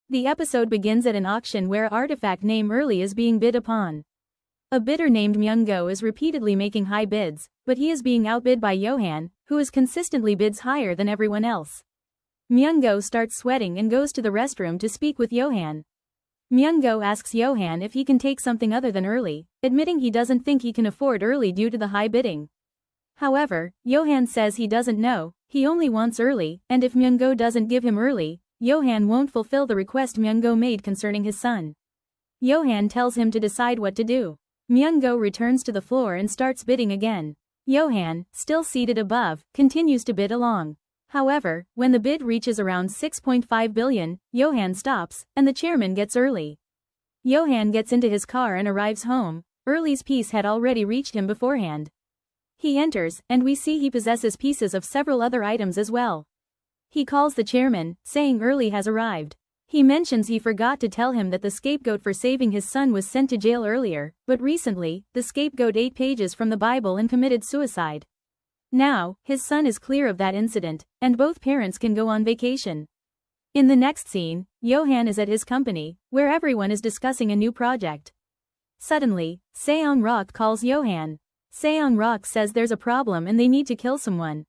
The episode begins at an auction where an artifact named Early is being bid upon. A bidder named Myung-go is repeatedly making high bids, but he is being outbid by Yoohan, who is consistently bids higher than everyone else. Myung-go starts sweating and goes to the restroom to speak with Yoohan. Myung-go asks Yoohan if he can take something other than Early, admitting he doesn't think he can afford Early due to the high bidding. However, Yoohan says he doesn't know, he only wants Early, and if Myung-go doesn't give him Early, Yoohan won't fulfill the request Myung-go made concerning his son. Yoohan tells him to decide what to do. Myung-go returns to the floor and starts bidding again. Yoohan, still seated above, continues to bid along. However, when the bid reaches around 6.5 billion, Yoohan stops, and the chairman gets Early. Yoohan gets into his car and arrives home. Early's piece had already reached him beforehand. He enters, and we see he possesses pieces of several other items as well. He calls the chairman, saying Early has arrived. He mentions he forgot to tell him that the scapegoat for saving his son was sent to jail earlier, but recently, the scapegoat ate pages from the Bible and committed suicide. Now, his son is clear of that incident, and both parents can go on vacation. In the next scene, Yoohan is at his company, where everyone is discussing a new project. Suddenly, Seong-rok calls Yoohan. Seong-rok says there's a problem and they need to kill someone.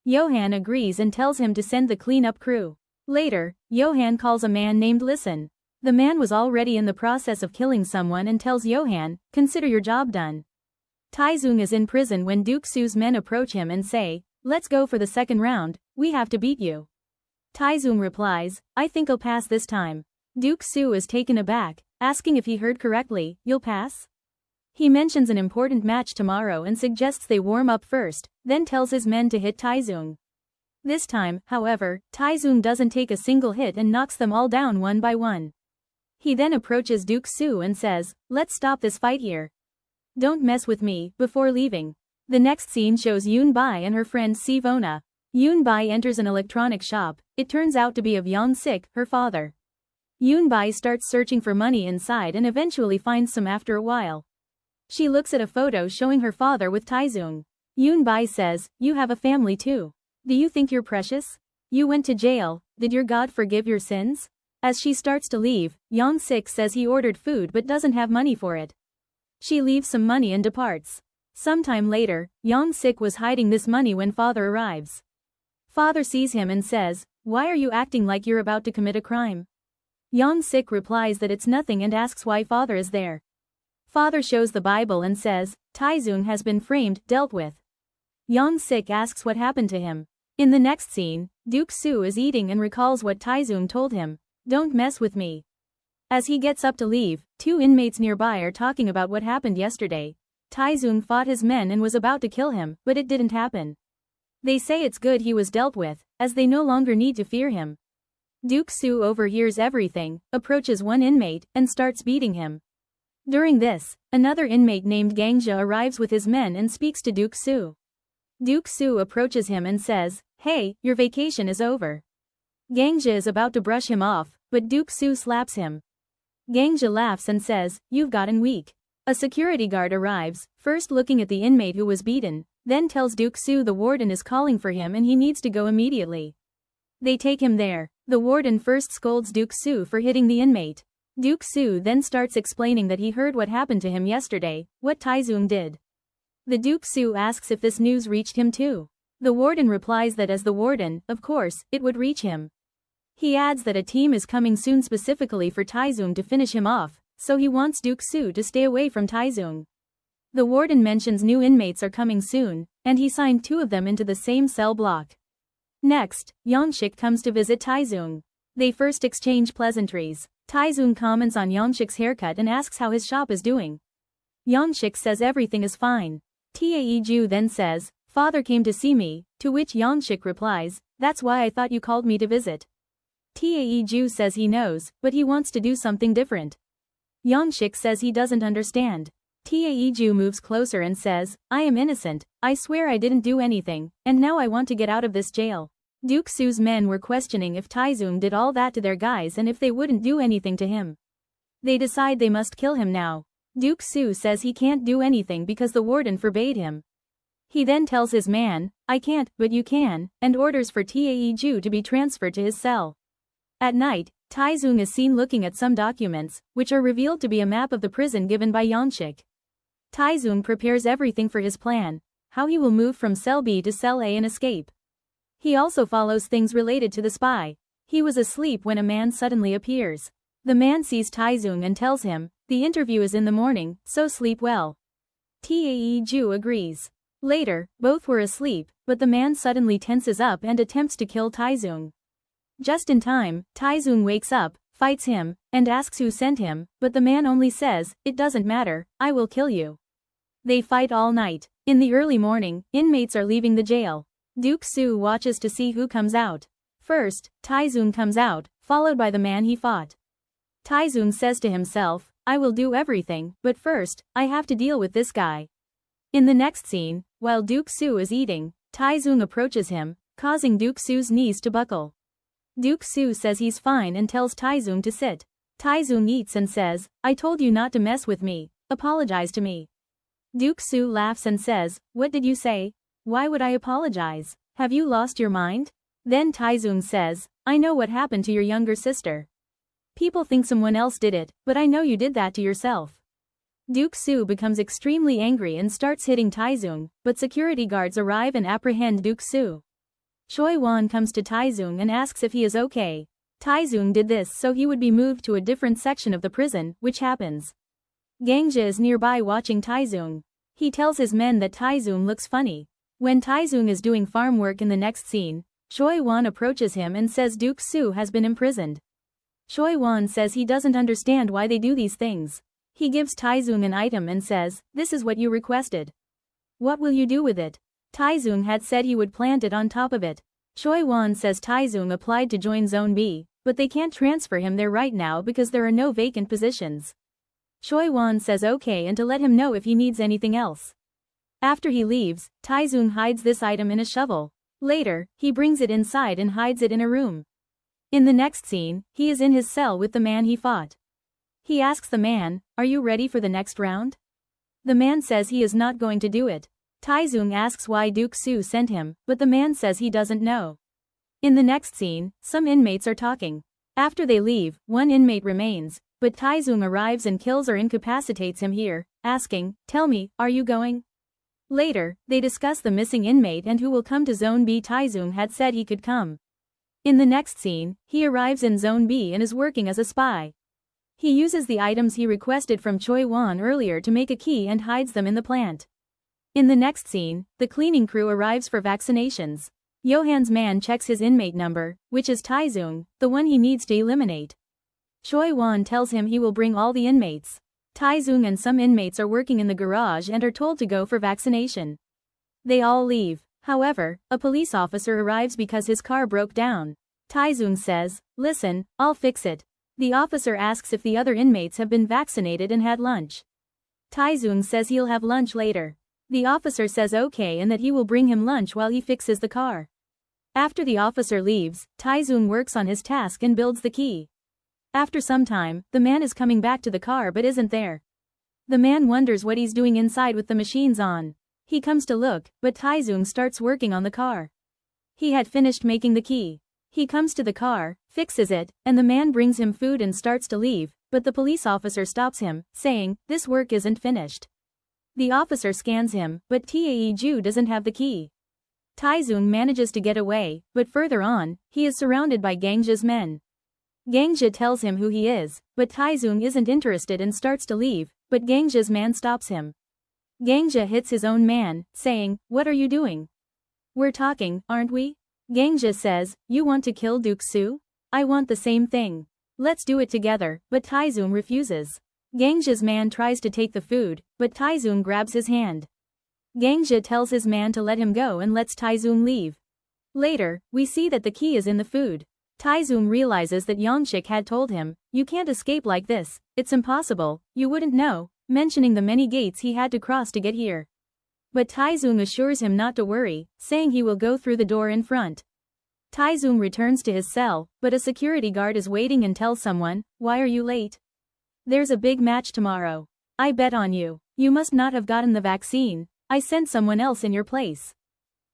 Yoohan agrees and tells him to send the cleanup crew. Later, Yoohan calls a man named Listen. The man was already in the process of killing someone and tells Yoohan, consider your job done. Taizung is in prison when Deoksu's men approach him and say, let's go for the second round, we have to beat you. Taizung replies, I think I'll pass this time. Deoksu is taken aback, asking if he heard correctly, you'll pass? He mentions an important match tomorrow and suggests they warm up first, then tells his men to hit Taizung. This time, however, Taizung doesn't take a single hit and knocks them all down one by one. He then approaches Deoksu and says, let's stop this fight here. Don't mess with me, before leaving. The next scene shows Yoon-bi and her friend Sivona. Yoon-bi enters an electronic shop, it turns out to be of Young-sik, her father. Yoon-bi starts searching for money inside and eventually finds some after a while. She looks at a photo showing her father with Taizung. Yoon-bi says, you have a family too. Do you think you're precious? You went to jail, did your God forgive your sins? As she starts to leave, Young-sik says he ordered food but doesn't have money for it. She leaves some money and departs. Sometime later, Young-sik was hiding this money when father arrives. Father sees him and says, why are you acting like you're about to commit a crime? Young-sik replies that it's nothing and asks why father is there. Father shows the Bible and says, Taizung has been framed, dealt with. Young-sik asks what happened to him. In the next scene, Deoksu is eating and recalls what Taizung told him, don't mess with me. As he gets up to leave, two inmates nearby are talking about what happened yesterday. Taizung fought his men and was about to kill him, but it didn't happen. They say it's good he was dealt with, as they no longer need to fear him. Deoksu overhears everything, approaches one inmate, and starts beating him. During this, another inmate named Gangja arrives with his men and speaks to Deoksu. Deoksu approaches him and says, hey, your vacation is over. Gangja is about to brush him off, but Deoksu slaps him. Gangja laughs and says, you've gotten weak. A security guard arrives, first looking at the inmate who was beaten, then tells Deoksu the warden is calling for him and he needs to go immediately. They take him there. The warden first scolds Deoksu for hitting the inmate. Deoksu then starts explaining that he heard what happened to him yesterday, what Taizung did. The Deoksu asks if this news reached him too. The warden replies that as the warden, of course, it would reach him. He adds that a team is coming soon specifically for Taizung to finish him off, so he wants Deoksu to stay away from Taizung. The warden mentions new inmates are coming soon, and he signed two of them into the same cell block. Next, Young-sik comes to visit Taizung. They first exchange pleasantries. Taizung comments on Young-sik's haircut and asks how his shop is doing. Young-sik says everything is fine. Taeju then says, father came to see me, to which Young-sik replies, that's why I thought you called me to visit. Taeju says he knows, but he wants to do something different. Young-sik says he doesn't understand. Taeju moves closer and says, I am innocent, I swear I didn't do anything, and now I want to get out of this jail. Deoksu's men were questioning if Taizung did all that to their guys and if they wouldn't do anything to him. They decide they must kill him now. Deoksu says he can't do anything because the warden forbade him. He then tells his man, I can't, but you can, and orders for Taeju to be transferred to his cell. At night, Taizung is seen looking at some documents, which are revealed to be a map of the prison given by Yangshik. Taizung prepares everything for his plan, how he will move from cell B to cell A and escape. He also follows things related to the spy. He was asleep when a man suddenly appears. The man sees Taizung and tells him, the interview is in the morning, so sleep well. Taizung agrees. Later, both were asleep, but the man suddenly tenses up and attempts to kill Taizung. Just in time, Taizung wakes up, fights him, and asks who sent him, but the man only says, it doesn't matter, I will kill you. They fight all night. In the early morning, inmates are leaving the jail. Deoksu watches to see who comes out. First, Taizung comes out, followed by the man he fought. Taizung says to himself, I will do everything, but first, I have to deal with this guy. In the next scene, while Deoksu is eating, Taizung approaches him, causing Deoksu's knees to buckle. Deoksu says he's fine and tells Taizung to sit. Taizung eats and says, I told you not to mess with me, apologize to me. Deoksu laughs and says, what did you say? Why would I apologize? Have you lost your mind? Then Taizung says, I know what happened to your younger sister. People think someone else did it, but I know you did that to yourself. Deoksu becomes extremely angry and starts hitting Taizung, but security guards arrive and apprehend Deoksu. Yoohan comes to Taizung and asks if he is okay. Taizung did this so he would be moved to a different section of the prison, which happens. Gangja is nearby watching Taizung. He tells his men that Taizung looks funny. When Taizung is doing farm work in the next scene, Yoohan approaches him and says Deoksu has been imprisoned. Yoohan says he doesn't understand why they do these things. He gives Taizung an item and says, this is what you requested. What will you do with it? Taizung had said he would plant it on top of it. Yoohan says Taizung applied to join Zone B, but they can't transfer him there right now because there are no vacant positions. Yoohan says okay and to let him know if he needs anything else. After he leaves, Taizung hides this item in a shovel. Later, he brings it inside and hides it in a room. In the next scene, he is in his cell with the man he fought. He asks the man, are you ready for the next round? The man says he is not going to do it. Taizung asks why Deoksu sent him, but the man says he doesn't know. In the next scene, some inmates are talking. After they leave, one inmate remains, but Taizung arrives and kills or incapacitates him here, asking, tell me, are you going? Later, they discuss the missing inmate and who will come to Zone B. Taizung had said he could come. In the next scene, he arrives in Zone B and is working as a spy. He uses the items he requested from Yoohan earlier to make a key and hides them in the plant. In the next scene, the cleaning crew arrives for vaccinations. Yoohan's man checks his inmate number, which is Taizung, the one he needs to eliminate. Yoohan tells him he will bring all the inmates. Taizung and some inmates are working in the garage and are told to go for vaccination. They all leave. However, a police officer arrives because his car broke down. Taizung says, listen, I'll fix it. The officer asks if the other inmates have been vaccinated and had lunch. Taizung says he'll have lunch later. The officer says okay and that he will bring him lunch while he fixes the car. After the officer leaves, Taizung works on his task and builds the key. After some time, the man is coming back to the car but isn't there. The man wonders what he's doing inside with the machines on. He comes to look, but Taizung starts working on the car. He had finished making the key. He comes to the car, fixes it, and the man brings him food and starts to leave, but the police officer stops him, saying, this work isn't finished. The officer scans him, but Taizung doesn't have the key. Taizung manages to get away, but further on, he is surrounded by Gangja's men. Gangja tells him who he is, but Taizung isn't interested and starts to leave, but Gangja's man stops him. Gangja hits his own man, saying, what are you doing? We're talking, aren't we? Gangja says, you want to kill Deoksu? I want the same thing. Let's do it together, but Taizung refuses. Gangja's man tries to take the food, but Taizung grabs his hand. Gangja tells his man to let him go and lets Taizung leave. Later, we see that the key is in the food. Taizung realizes that Yangshik had told him, you can't escape like this, it's impossible, you wouldn't know, mentioning the many gates he had to cross to get here. But Taizung assures him not to worry, saying he will go through the door in front. Taizung returns to his cell, but a security guard is waiting and tells someone, why are you late? There's a big match tomorrow. I bet on you. You must not have gotten the vaccine. I sent someone else in your place.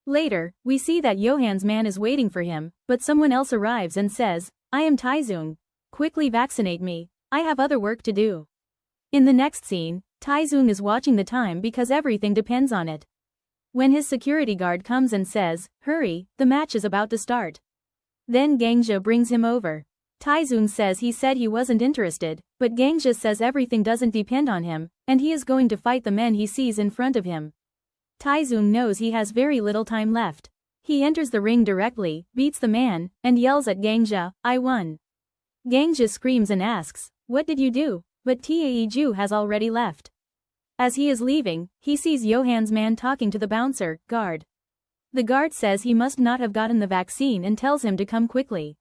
Later, we see that Yoohan's man is waiting for him, but someone else arrives and says, I am Taizung. Quickly vaccinate me, I have other work to do. In the next scene, Taizung is watching the time because everything depends on it. When his security guard comes and says, "Hurry, the match is about to start." Then Gangja brings him over. Taizung says he said he wasn't interested, but Gangja says everything doesn't depend on him, and he is going to fight the men he sees in front of him. Taizung knows he has very little time left. He enters the ring directly, beats the man, and yells at Gangja, "I won." Gangja screams and asks, "What did you do?" But Taizung has already left. As he is leaving, he sees Yoohan's man talking to the bouncer, guard. The guard says he must not have gotten the vaccine and tells him to come quickly.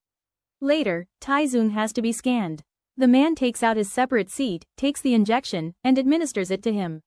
Later, Taizung has to be scanned. The man takes out his separate seat, takes the injection, and administers it to him.